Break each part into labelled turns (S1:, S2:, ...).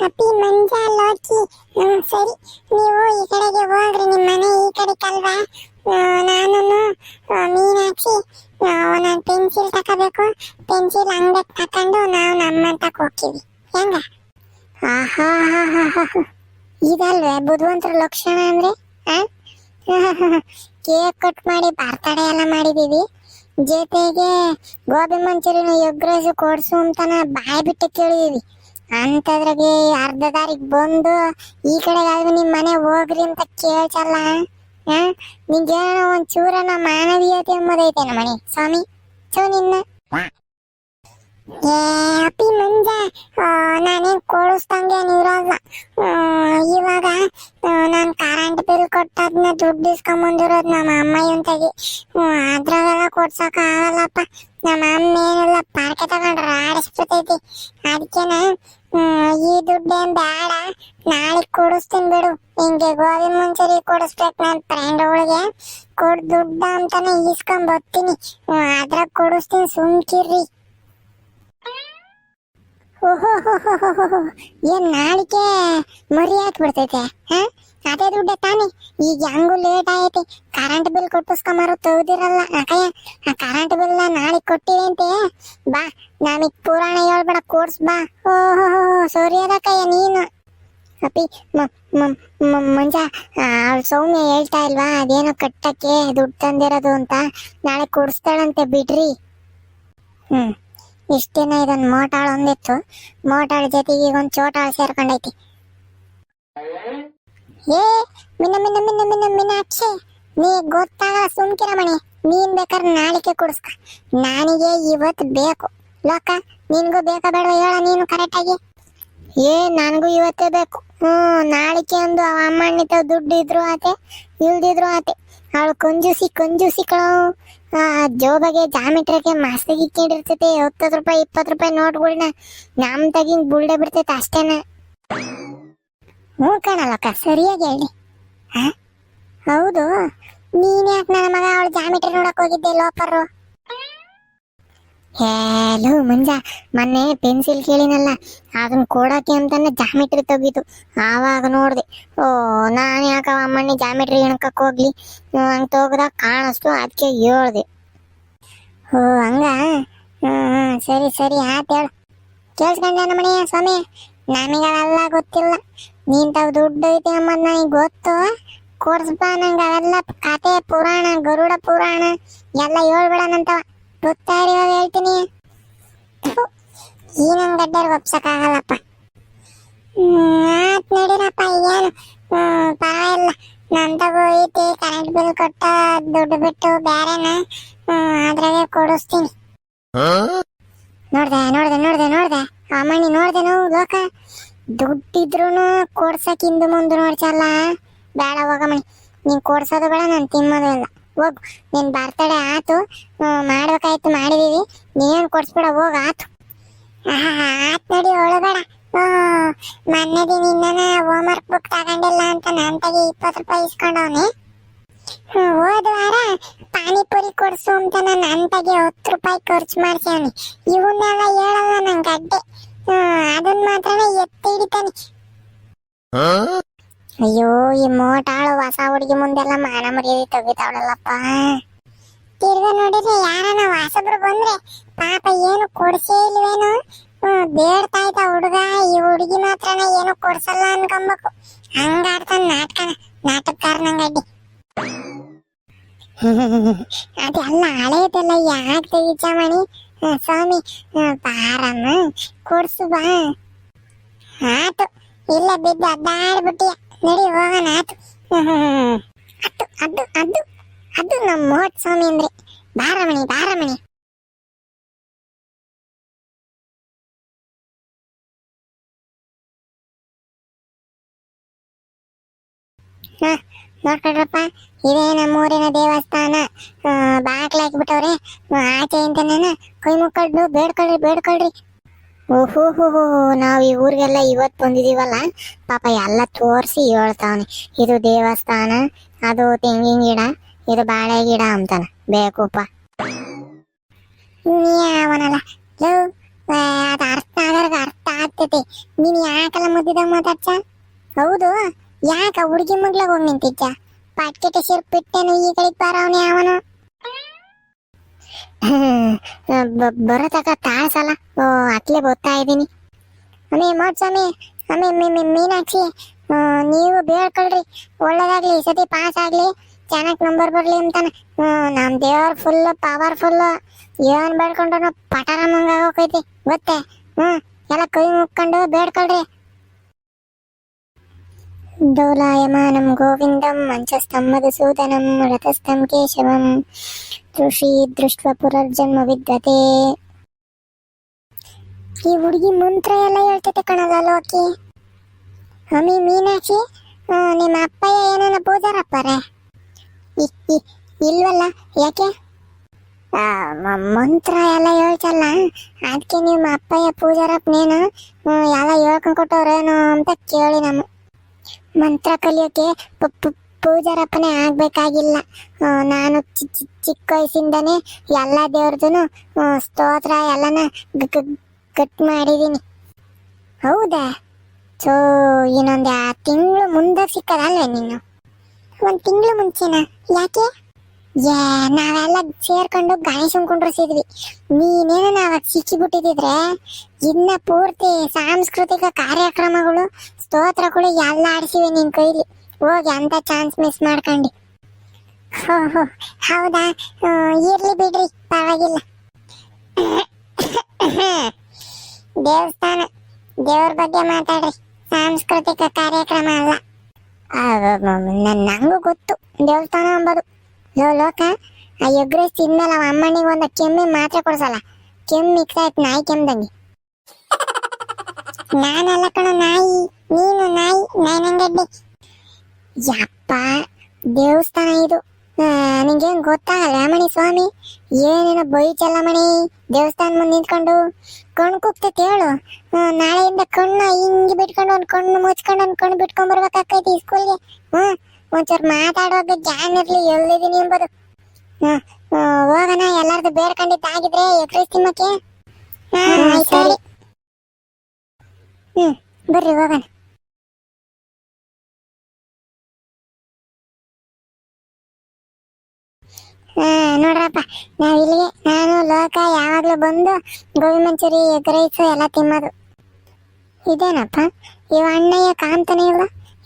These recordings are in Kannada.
S1: ಅಪ್ಪಿ ಮಂಜ ಲೋಕಿ. ಸರಿ, ನೀವು ಈ ಕಡೆಗೆ ಹೋಗ್ರಿ, ನಿಮ್ಮ ಮನೆ ಈ ಕಡೆ ಕಲ್ವಾ. ನಾನು ಮೀನಾಕ್ಷಿ ನಾನು ಪೆನ್ಸಿಲ್ ತಗೋಬೇಕು. ಪೆನ್ಸಿಲ್ ಅಂಗಡಿ ತಕೊಂಡು ನಾವು ನಮ್ಮ ತಕ ಹೋಗ್ತೀವಿ. ಹೆಂಗ? ಇದಲ್ವೇ ಬುದ್ಧಿವಂತರ ಲಕ್ಷಣ ಅಂದ್ರೆ? ಕೇಕ್ ಕಟ್ ಮಾಡಿ ಬರ್ತಡೇ ಎಲ್ಲ ಮಾಡಿದೀವಿ, ಜೊತೆಗೆ ಗೋಬಿ ಮಂಚೂರಿಯನ್ ಎಗ್ ರೈಸ್ ಕೊಡ್ಸು ಅಂತಾನ ಬಾಯ್ ಬಿಟ್ಟು ಕೇಳಿದೀವಿ. ಅಂತದ್ರಾಗೆ ಅರ್ಧ ದಾರಿಗೆ ಬಂದು ಈ ಕಡೆಗಾದ್ರೂ ನಿಮ್ ಮನೆ ಹೋಗ್ರಿ ಅಂತ ಕೇಳ್ಸಲ್ಲ. ನಿಂಗೇನೋ ಒಂದ್ ಚೂರನ ಮಾನವೀಯತೆ ಎಂಬುದೈತೆ ಮಣಿ ಸ್ವಾಮಿ. ಚೋ ನಿನ್ನ ಅಪ್ಪಿ ಮಂಜ, ನಾನೇನ್ ಕೋಳಿಸ್ದಂಗೆ ಇರಲ್ಲ. ಇವಾಗ ನಾನು ಕರೆಂಟ್ ಬಿಲ್ ಕೊಟ್ಟದ್ನ ದುಡ್ಡು ಇಸ್ಕೊಂಬಂದಿರೋದು ನಮ್ಮ ಅಮ್ಮ ಇಂತಾಗಿ. ಅದ್ರಾಗೆಲ್ಲ ಕೊಡ್ಸಕ ಆಗಲ್ಲಪ್ಪ. ನಮ್ಮ ಅಮ್ಮ ಏನೆಲ್ಲ ಪಾರ್ಕೆ ತಗೊಂಡ್ರೆ ಆಡಿಸ್ಬಿಟ್ಟೈತಿ. ಅದಕ್ಕೇನ ಈ ದುಡ್ಡೇನ್ ಬೇಡ, ನಾಳೆ ಕೊಡಿಸ್ತೀನಿ ಬಿಡು. ಹಿಂಗೆ ಗೋಬಿ ಮಂಚೂರಿ ಕೊಡಿಸ್ಬೇಕು ನನ್ನ ಫ್ರೆಂಡ್ ಅವಳಿಗೆ. ಕೊಡ್ ದುಡ್ಡ ಅಂತಾನೆ ಇಸ್ಕೊಂಡ್ ಬರ್ತೀನಿ, ಅದ್ರಾಗ ಕೊಡಿಸ್ತೀನಿ, ಸುಮ್ಕಿರ್ರಿ. ಏನ್ ನಾಳಿಕೆ ಮರಿ ಹಾಕ್ಬಿಡ್ತೈತೆ? ಅದೇ ದುಡ್ಡೆ ತಾನೆ. ಈಗ ಹೆಂಗು ಲೇಟ್ ಆಗೈತಿ, ಕರೆಂಟ್ ಬಿಲ್ ಕೊಟ್ಟಿಸ್ಕೊಂಬಾರು ತೆಗ್ದಿರಲ್ಲ. ಅಕಯ್ಯ, ಆ ಕರೆಂಟ್ ಬಿಲ್ ನಾಳೆ ಕೊಟ್ಟಿವಿ ಅಂತೆ. ಬಾ, ನಮಗ್ ಪುರಾಣ ಹೇಳ್ಬೇಡ, ಕೋರ್ಸ್ ಬಾ. ಸರಿ ಅದಕ್ಕಯ್ಯ ನೀನು. ಅಪ್ಪಿ ಮಂಜ, ಅವಳು ಸೌಮ್ಯ ಹೇಳ್ತಾ ಇಲ್ವಾ ಅದೇನೋ ಕಟ್ಟಕ್ಕೆ ದುಡ್ಡು ತಂದಿರೋದು ಅಂತ, ನಾಳೆ ಕೊಡಿಸ್ತಾಳಂತೆ ಬಿಡ್ರಿ. ಇಷ್ಟ ದಿನ ಇದೊಂದು ಮೋಟಾಳು ಒಂದಿತ್ತು, ಮೋಟಾಳ ಜೊತೆಗೆ ಈಗ ಒಂದು ಚೋಟಾಳು ಸೇರ್ಕೊಂಡೈತಿ. ಏ ಮಿನ್ನ ಮಿನ್ನ ಮಿನ್ನ ಮಿನ್ನ ಮೀನಾಕ್ಷಿ, ನೀ ಗೊತ್ತಾಗಲ್ಲ, ಸುಮ್ಕಿರ ಮಣಿ. ನೀನ್ ಬೇಕಾದ್ರೆ ನಾಳಿಕೆ ಕುಡಿಸ್ಕ, ನನಗೆ ಇವತ್ತು ಬೇಕು. ಲೋಕ ನಿನ್ಗೂ ಬೇಕಾ ಬೇಡ ಹೇಳ ನೀನು ಕರೆಕ್ಟಾಗಿ. ನನಗೂ ಇವತ್ತೇ ಬೇಕು. ನಾಳಿಕೆ ಒಂದು ಅಮ್ಮಣ್ಣಿತ ದುಡ್ಡು ಇದ್ರು ಆತೆ, ಇಲ್ದಿದ್ರು ಆತೆ. ಅವಳು ಕಂಜೂಸಿ ಕಳೋ. ಜೋಬಾಗೆ ಜಾಮಿಟ್ರಿಗೆ ಮಸ್ತಾಗಿ ಇಕ್ಕೊಂಡಿರ್ತೈತೆ 10 ರೂಪಾಯಿ 20 ರೂಪಾಯಿ ನೋಟ್ಗಳನ್ನ. ನಮ್ ತಗಿಂಗ್ ಬುಳ್ಳೆ ಬಿಡ್ತೈತೆ ಅಷ್ಟೇನ. ಕಣಲ್ಲಕ್ಕ, ಸರಿಯಾಗಿ ಹೇಳಿ. ಹೌದು, ನೀನ್ ಯಾಕೆ ನನ್ನ ಮಗ ಅವಳು ಜಾಮಿಟ್ರಿ ನೋಡಕ್ ಹೋಗಿದ್ದೆ ಲೋಪರು? ಹೇಳು ಮಂಜ, ಮೊನ್ನೆ ಪೆನ್ಸಿಲ್ ಕೇಳಿನಲ್ಲ, ಅದನ್ನ ಕೊಡಕ್ಕೆ ಅಂತಾನೆ ಜಾಮಿಟ್ರಿ ತೆಗೀತು. ಆವಾಗ ನೋಡ್ದೆ, ನಾನು ಯಾಕ ಅಮ್ಮಣ್ಣಿ ಜಾಮಿಟ್ರಿ ಎಣಕಕ್ ಹೋಗ್ಲಿ, ಹಂಗೆ ತೋಗದಾಗ ಕಾಣಿಸ್ತು, ಅದಕ್ಕೆ ಹೇಳ್ದೆ. ಹಂಗ? ಸರಿ ಸರಿ ಆತ್ ಹೇಳು. ಕೇಳಿಸ್ಕೊಂಡೆ ನಮ್ಮ ಮನೆಯ ಸ್ವಾಮಿ, ನಮಗವೆಲ್ಲ ಗೊತ್ತಿಲ್ಲ. ನೀನ್ ತಾವ್ ದುಡ್ಡು ಐತಿ ಅಂಬದ್ ನನಗೆ ಗೊತ್ತು. ಕೊಡ್ಸ್ಬಾ, ನಂಗೆ ಅವೆಲ್ಲ ಕತೆ ಪುರಾಣ, ಗರುಡ ಪುರಾಣ ಎಲ್ಲ ಹೇಳ್ಬೇಡನಂತವ. ಗೊತ್ತಾರಿ ಹೇಳ್ತೀನಿ. ಈ ನನ್ ಗಡ್ಡರ್ ಒಪ್ಸಕ್ಕಾಗಲ್ಲಪ್ಪ. ಆತ್ ನಡೀರಪ್ಪ, ಏನು ಪರವಾಗಿಲ್ಲ. ನನ್ ತಗೋ ಐತಿ ಕರೆಂಟ್ ಬಿಲ್ ಕೊಟ್ಟ ದುಡ್ಡು ಬಿಟ್ಟು ಬೇರೆನ ಅದ್ರಾಗೆ ಕೊಡಿಸ್ತೀನಿ. ನೋಡ್ದೆ ಅಮ್ಮಣ್ಣಿ ನೋಡ್ದೇನು ಲೋಕ. ದುಡ್ಡಿದ್ರು ಕೊಡ್ಸಕ್ ಹಿಂದು ಮುಂದೆ ನೋಡ್ಸಲ್ಲ. ಬೇಡ ಹೋಗಮ್ಮಣಿ, ನೀನ್ ಕೊಡ್ಸೋದು ಬೇಡ, ನಾನು ತಿನ್ನೋದು ಇಲ್ಲ. ಹೋಗು, ನಿನ್ ಬರ್ತಡೇ ಆತು, ಮಾಡ್ಬೇಕಾಯ್ತು ಮಾಡಿದೀವಿ, ನೀನ್ ಕೊಡ್ಸ್ಬೇಡ, ಹೋಗ ಆತು. ಆತ್ ನಡಿ, ಒಳಬೇಡ. ಮೊನ್ನೆ ದಿನ ಇನ್ನನ ಹೋಮ್ವರ್ಕ್ ಬುಕ್ ತಗೊಂಡಿಲ್ಲ ಅಂತ ನನ್ ತಗಿ 20 ರೂಪಾಯಿ ಇಸ್ಕೊಂಡವನೆ. ಹೋದ ವಾರ ಪಾನಿಪುರಿ ಕೊಡ್ಸು ಅಂತ ನನ್ ತಗಿ 10 ರೂಪಾಯಿ ಖರ್ಚು ಮಾಡ್ಸವನಿ. ಇವನ್ನೆಲ್ಲ ಹೇಳಲ್ಲ ನನ್ ಗಡ್ಡೆ, ಅದನ್ ಮಾತ್ರನೇ ಎತ್ತಿ ಹಿಡಿತಾನೆ. ಅಯ್ಯೋ, ಈ ಮೋಟಾಳು ಹೊಸ ಹುಡುಗಿ ಮುಂದೆಲ್ಲ ಮಾನ ಮರ್ಯಾದೆ ತೆಗಿತಾವಳಲ್ಲಪ್ಪ. ತಿರ್ಗ ನೋಡಿದ್ರೆ ಯಾರನ ಹೊಸಬ್ರು ಬಂದ್ರೆ ಪಾಪ ಏನು ಕೊಡ್ಸೇ ಇಲ್ವೇನು, ಬೇಡ್ತಾ ಇದ್ದ ಹುಡುಗ. ಈ ಹುಡುಗಿ ಮಾತ್ರನ ಏನು ಕೊಡ್ಸಲ್ಲ ಅನ್ಕೊಂಬೇಕು. ಹಂಗಾಡ್ತಾನ ನಾಟಕಕಾರ ನಂಗಡ್ಡಿ. ಅದೆಲ್ಲ ಹಳೇದೆಲ್ಲ ಯಾಕೆ ತೆಗಿಚಮಣಿ ಸ್ವಾಮಿ, ಪಾರಮ್ಮ ಕೊಡ್ಸು ಬಾ. ಆತು, ಇಲ್ಲ ಬಿದ್ದು ಅಡ್ಡಾಡ್ಬಿಟ್ಟಿಯ, ನಡಿ ಹೋಗೋಣ ಆತು. ಅದು ನಮ್ಮ ಮೋಟ್ ಸ್ವಾಮಿ ಅಂದ್ರೆ. ಬಾರಮಣಿ. ನೋಡ್ಕೊಳ್ರಪ್ಪ, ಇದೇ ನಮ್ಮೂರಿನ ದೇವಸ್ಥಾನ. ಬಾಗ್ಲ ಹಾಕ್ಬಿಟ್ಟವ್ರೆ ಆಚೆ ಅಂತಾನ. ಕೈ ಮುಕ್ಕೊಂಡು ಬೇಡ್ಕೊಳ್ರಿ. ಓಹೋ, ನಾವ್ ಈ ಊರಿಗೆಲ್ಲ ಇವತ್ ಬಂದಿದೀವಲ್ಲ, ಪಾಪ ಎಲ್ಲ ತೋರ್ಸಿ ಹೇಳ್ತಾವನಿ. ಇದು ದೇವಸ್ಥಾನ, ಅದು ತೆಂಗಿನ ಗಿಡ, ಇದು ಬಾಳೆ ಗಿಡ ಅಂತಾನ. ಬೇಕುಪ್ಪ ಅವನಲ್ಲ. ಅದ ಅರ್ಥ ಆದರ್ಗ ಅರ್ಥ ಇರ್ತೈತಿ. ನೀನ್ ಯಾಕಲ್ಲ ಮುದ್ದಿದಾಗ ಮಾತಾಡ್ಸ? ಹೌದು, ಯಾಕ ಹುಡುಗಿ ಮಗ್ಲಾಗ ಹೋಗಿ ನಿಂತಿದ್ದ? ಪಾಟ್ಕೆಟ ಸೇರ್ ಬಿಟ್ಟೇನು ಈ ಕಡೆ ಬಾರವನೇ ಅವನು. ಬರೋತಕ ತಾಳ್ಸಲ್ಲ. ಓ ಅಟ್ಲೆ ಗೊತ್ತಾ ಇದ್ದೀನಿ. ಅಮ್ಮೆ ಮೋಡ್ಸ್ವಾಮಿ, ಅಮ್ಮೆ ಮೀನಾಕ್ಷಿ, ನೀವು ಬೇಡ್ಕೊಳ್ರಿ, ಒಳ್ಳೇದಾಗ್ಲಿ, ಈ ಸತಿ ಪಾಸ್ ಆಗ್ಲಿ, ಚೆನ್ನಾಗಿ ನಂಬರ್ ಬರ್ಲಿ ಅಂತಾನೆ. ನಮ್ ದೇವ್ರ ಫುಲ್ ಪವರ್ಫುಲ್. ಏನ್ ಬೇಡ್ಕೊಂಡ್ರು ಪಟಾರ ಮಂಗ ಆಗೋಕೈತಿ ಗೊತ್ತೇ. ಎಲ್ಲ ಕೈ ಮುಕ್ಕೊಂಡು ಬೇಡ್ಕೊಳ್ರಿ. ಡೋಲಾಯಮಾನಂ ಗೋವಿಂದಂ ಮಂಚಸ್ಥಂ ಮಧುಸೂದನಂ ರಥಸ್ಥಂ ಕೇಶವಂ ಋಷಿ ದೃಷ್ಟ ಪುನರ್ಜನ್ಮ ವಿದ್ಯತೆ. ಈ ಹುಡುಗಿ ಮಂತ್ರ ಎಲ್ಲ ಹೇಳ್ತೈತೆ ಕಣಲ್ಲ ಲೋಕಿ. ಅಮ್ಮಿ ಮೀನಾಕ್ಷಿ, ನಿಮ್ಮ ಅಪ್ಪಯ್ಯ ಏನೇನ ಪೂಜಾರಪ್ಪರೇ? ಇಲ್ವಲ್ಲ, ಯಾಕೆ? ಮಂತ್ರ ಎಲ್ಲ ಹೇಳ್ತಲ್ಲ, ಅದಕ್ಕೆ ನಿಮ್ಮ ಅಪ್ಪಯ್ಯ ಪೂಜಾರಪ್ಪನೇನು ಎಲ್ಲ ಹೇಳ್ಕೊಂಡ್ ಕೊಟ್ಟವ್ರೇನು ಅಂತ ಕೇಳಿ. ನಮ್ಮ ಮಂತ್ರ ಕಲಿಯೋಕೆ ಪೂಜಾರಪ್ಪನೇ ಆಗ್ಬೇಕಾಗಿಲ್ಲ. ನಾನು ಚಿಕ್ಕ ವಯಸ್ಸಿಂದನೇ ಎಲ್ಲ ದೇವ್ರದೂ ಸ್ತೋತ್ರ ಎಲ್ಲನ ಗಟ್ ಮಾಡಿದೀನಿ. ಹೌದಾ? ಸೊ ಇನ್ನೊಂದು ತಿಂಗಳು ಮುಂದೆ ಸಿಕ್ಕದಲ್ವೇ ನೀನು? 1 ತಿಂಗಳು ಮುಂಚೆನಾ? ಯಾಕೆ? ನಾವೆಲ್ಲ ಸೇರ್ಕೊಂಡು ಗಣೇಶನ್ ಕುಂಡ್ರಿಸಿದ್ವಿ. ನೀನೇನು ನಾವಾಗ ಸಿಕ್ಕಿಬಿಟ್ಟಿದ್ರೆ ಇನ್ನ ಪೂರ್ತಿ ಸಾಂಸ್ಕೃತಿಕ ಕಾರ್ಯಕ್ರಮಗಳು ಸ್ತೋತ್ರಗಳು ಎಲ್ಲ ಆಡಿಸಿವೆ ನಿನ್ ಕೈಲಿ. ಹೋಗಿ ಅಂತ ಚಾನ್ಸ್ ಮಿಸ್ ಮಾಡ್ಕೊಂಡಿ. ಹೌದಾ? ಇರ್ಲಿ ಬಿಡ್ರಿ, ಪರವಾಗಿಲ್ಲ. ದೇವಸ್ಥಾನ, ದೇವ್ರ ಬಗ್ಗೆ ಮಾತಾಡ್ರಿ, ಸಾಂಸ್ಕೃತಿಕ ಕಾರ್ಯಕ್ರಮ ಅಲ್ಲ. ನಂಗೂ ಗೊತ್ತು ದೇವಸ್ಥಾನ ಅಂಬೋದು. ಲೋಕ, ಆ ಎಗ್ರೆಸ್ ತಿಂದ್ಮೇಲೆ ಅವ ಅಮ್ಮನಿಗೆ ಒಂದು ಕೆಮ್ಮಿ ಮಾತ್ರೆ ಕೊಡ್ಸಲ್ಲ, ಕೆಮ್ಮು ಮಿಕ್ಸ್ ಆಯ್ತು ನಾಯಿ ಕೆಮ್ದಂಗೆ. ನಾನಲ್ಲ ಕಣ ನಾಯಿ, ನೀನು ನಾಯಿ, ನಾಯಿನಂಗಡ್ಡಿ. ಯಪ್ಪ, ದೇವಸ್ಥಾನ ಇದು, ನಿಂಗೇನ್ ಗೊತ್ತಾಗಲ್ಲ ಮಣಿ ಸ್ವಾಮಿ? ಏನೇನೋ ಬೈಚಲ್ಲ ಮಣಿ. ದೇವಸ್ಥಾನ ಮುಂದೆ ನಿಂತ್ಕೊಂಡು ಕಣ್ಣು ಕುಗ್ತೈತಿ ಹೇಳು. ನಾಳೆಯಿಂದ ಕಣ್ಣು ಹಿಂಗೆ ಬಿಟ್ಕೊಂಡು ಒಂದು ಕಣ್ಣು ಮುಚ್ಕೊಂಡು ಒಂದು ಕಣ್ಣು ಬಿಟ್ಕೊಂಡ್ ಬರ್ಬೇಕಾಕೈತಿ ಸ್ಕೂಲ್ಗೆ. ಒಂಚೂರು ಮಾತಾಡುವಾಗ ಜ್ಞಾನ ಇರ್ಲಿ ಎಲ್ಲಿದ್ದೀನಿ ಎಂಬುದು. ಹೋಗೋಣ, ಎಲ್ಲಾರ್ದು ಬೇಡ್ಕೊಂಡಿದ್ದಾಗಿದ್ರೆ ಎಗ್ರೆಸ್ ತಿನ್ನಕ್ಕೆ. ಸರಿ, ಬರ್ರಿ ಹೋಗೋಣ. ನೋಡ್ರಪ್ಪ, ನಾವಿಲ್ಲಿಗೆ ನಾನು ಲೋಕ ಯಾವಾಗ್ಲೂ ಬಂದು ಗೋಬಿ ಮಂಚೂರಿ ಎಗ್ ರೈಸ್ ಎಲ್ಲ ತಿನ್ನೋದು. ಇದೇನಪ್ಪ ಇವ ಅಣ್ಣಯ್ಯ ಕಾಣ್ತಾನೆ ಇಲ್ಲ,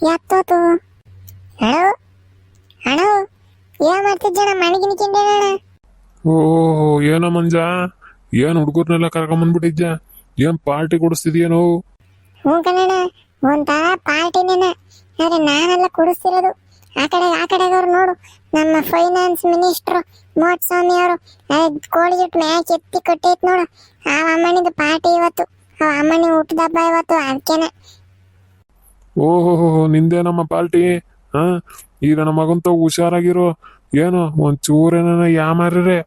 S1: ಯಾತೋತು? ಅಣ್ಣ ಏನ್ ಮಾಡ್ತಿದ್ದ? ಮಣಗಿನ ಕಿಂಡೇಣ.
S2: ಓಹೋ, ಏನೋ ಮಂಜ, ಏನ್ ಹುಡುಗರ್ನೆಲ್ಲ ಕರ್ಕೊಂಬಂದ್ಬಿಟ್ಟಿದ್ದ? ಏನ್ ಪಾರ್ಟಿ ಕೊಡಿಸ್ತಿದ್ಯೇನೋ?
S1: ಹ್ಞೂ ಕಣಣ್ಣ, ಒಂಥರ ಪಾರ್ಟಿನೇನ, ಆದ್ರೆ ನಾನೆಲ್ಲ ಕೊಡಿಸ್ತಿರೋದು. ಆ ಕಡೆಗವ್ರು ನೋಡು, ನಮ್ಮ ಫೈನಾನ್ಸ್ ಮಿನಿಸ್ಟ್ರು ಮೋಟ್ಸ್ವಾಮಿ ಅವರು ಕೋಳಿ ಜುಟ್ಟು ಮ್ಯಾಚ್ ಎತ್ತಿ ಕೊಟ್ಟೈತ್ ನೋಡು. ಆ ಅಮ್ಮನಿದು ಪಾರ್ಟಿ ಇವತ್ತು, ಆ ಅಮ್ಮನಿ ಹುಟ್ಟದ ಹಬ್ಬ ಇವತ್ತು, ಅದಕ್ಕೇನೆ.
S2: ಓಹೋ, ನಿಂದೇನಮ್ಮ ಪಾರ್ಟಿ? ಈಗ ನಮ್ಮ ಮಗಂತ ಹುಷಾರಾಗಿರೋ. ಏನು ಒಂದ್ ಚೂರೇನ ಯಾಮಾರ್ರೆ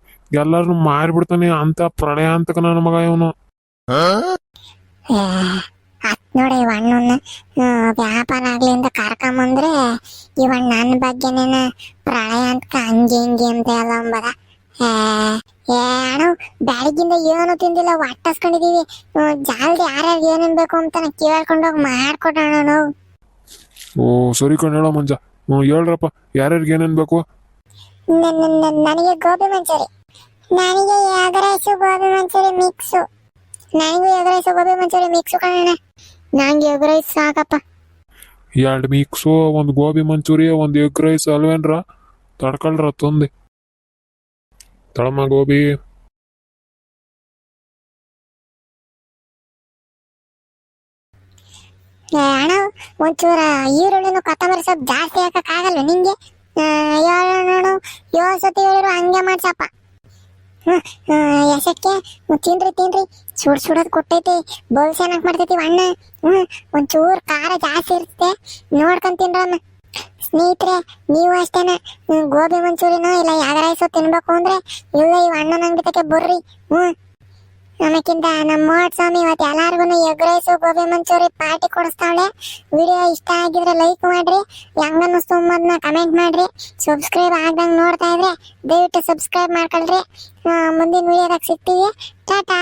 S2: ಎಲ್ಲಾರನು ಮಾರಿಬಿಡ್ತಾನೆ ಅಂತ ಪ್ರಳಯ ಅಂತಕ ನನ್ನ ಮಗ ಇವನು.
S1: ನೋಡಿ ಇವ ಅಣ್ಣನ ವ್ಯಾಪಾರ ಆಗ್ಲಿ ಅಂತ ಕರ್ಕೊಂಬಂದ್ರೆ ಇವನ್ ನನ್ನ ಬಗ್ಗೆನೇನ ಪ್ರಳಯ ಅಂತ ಹಂಗೆ ಹಿಂಗೆ ಅಂತ ಎಲ್ಲ ಅಂಬದ. ಅಣ್ಣ ಬೆಳಗಿಂದ ಏನು ತಿಂದಿಲ್ಲ, ಹೊಟ್ಟಸ್ಕೊಂಡಿದೀವಿ. ಜಲ್ದಿ ಯಾರ್ಯಾರು ಏನೇನ್ ಬೇಕು ಅಂತ ಕೇಳ್ಕೊಂಡೋಗಿ ಮಾಡ್ಕೊಡೋಣ ನಾವು.
S2: ಓ ಸರಿ ಕಣ್ ಹೇಳೋ ಮಂಜ, ಹೇಳ್ರಪ್ಪ ಯಾರ್ಯಾರಿಗೆ ಏನೇನ್ ಬೇಕು?
S1: ನನಗೆ ಗೋಬಿ ಮಂಚೂರಿ, ನನಗೆ egg rice gobi manchurian mix. ನನಗೂ egg rice gobi manchurian mix ಕಣ. ನಂಗೆ ಎಗ್ ರೈಸ್ ಸಾಕಪ್ಪ.
S2: 2 ಮಿಕ್ಸು, ಒಂದು ಗೋಬಿ ಮಂಚೂರಿ, ಒಂದು ಎಗ್ ರೈಸ್ ಅಲ್ವೇನ್ರ? ತಡ್ಕೊಳ್ರ ತೊಂದೆ ತಳಮ್ಮ ಗೋಬಿ.
S1: ಅಣ್ಣ ಒಂಚೂರ ಈರುಳ್ಳಿನೂ ಕೊತ್ತಂಬರಿ ಸೊಪ್ಪು ಜಾಸ್ತಿ ಹಾಕಕ್ ಆಗಲ್ಲ ನಿಂಗೆ? 7 ಸತಿ ಹೇಳಿರು ಹಂಗೆ ಮಾಡ್ಸಪ್ಪ. ಎಸಕ್ಕೆ ತಿನ್ರಿ, ಸುಡೋದ್ ಕೊಟ್ಟೈತಿ, ಬೋಲ್ ಚೆನ್ನಾಗಿ ಮಾಡ್ತೈತಿ ಅಣ್ಣ. ಒಂಚೂರು ಖಾರ ಜಾಸ್ತಿ ಇರ್ತೈತೆ, ನೋಡ್ಕೊಂಡ್ ತಿನ್ರಮ್ಮ. ಸ್ನೇಹಿತರೆ, ನೀವು ಅಷ್ಟೇನ ಗೋಬಿ ಮಂಚೂರಿನೋ ಇಲ್ಲ ಎಗ್ ರೈಸು ತಿನ್ಬೇಕು ಅಂದ್ರೆ ಇಲ್ಲ ಇವ್ ಅಣ್ಣನ ಅಂಗಡಿ ತಕ್ಕೆ ಬರ್ರಿ. ಆಮೇಕಿಂತ ನಮ್ಮ ಮೋಟ್ಸ್ವಾಮಿ ಇವತ್ತು ಎಲ್ಲಾರ್ಗು egg rice gobi manchurian party ಕೊಡಿಸ್ತಾವಳೆ. ವಿಡಿಯೋ ಇಷ್ಟ ಆಗಿದ್ರೆ ಲೈಕ್ ಮಾಡ್ರಿ, ಹೆಂಗನ್ನಿಸ್ತು ಅನ್ನೋದನ್ನ ಕಮೆಂಟ್ ಮಾಡ್ರಿ. ಸಬ್ಸ್ಕ್ರೈಬ್ ಆಗ್ದಂಗೆ ನೋಡ್ತಾ ಇದ್ರೆ ದಯವಿಟ್ಟು ಸಬ್ಸ್ಕ್ರೈಬ್ ಮಾಡ್ಕೊಳ್ರಿ. ಮುಂದಿನ ವಿಡಿಯೋದಾಗ ಸಿಗ್ತೀವಿ. ಟಾಟಾ.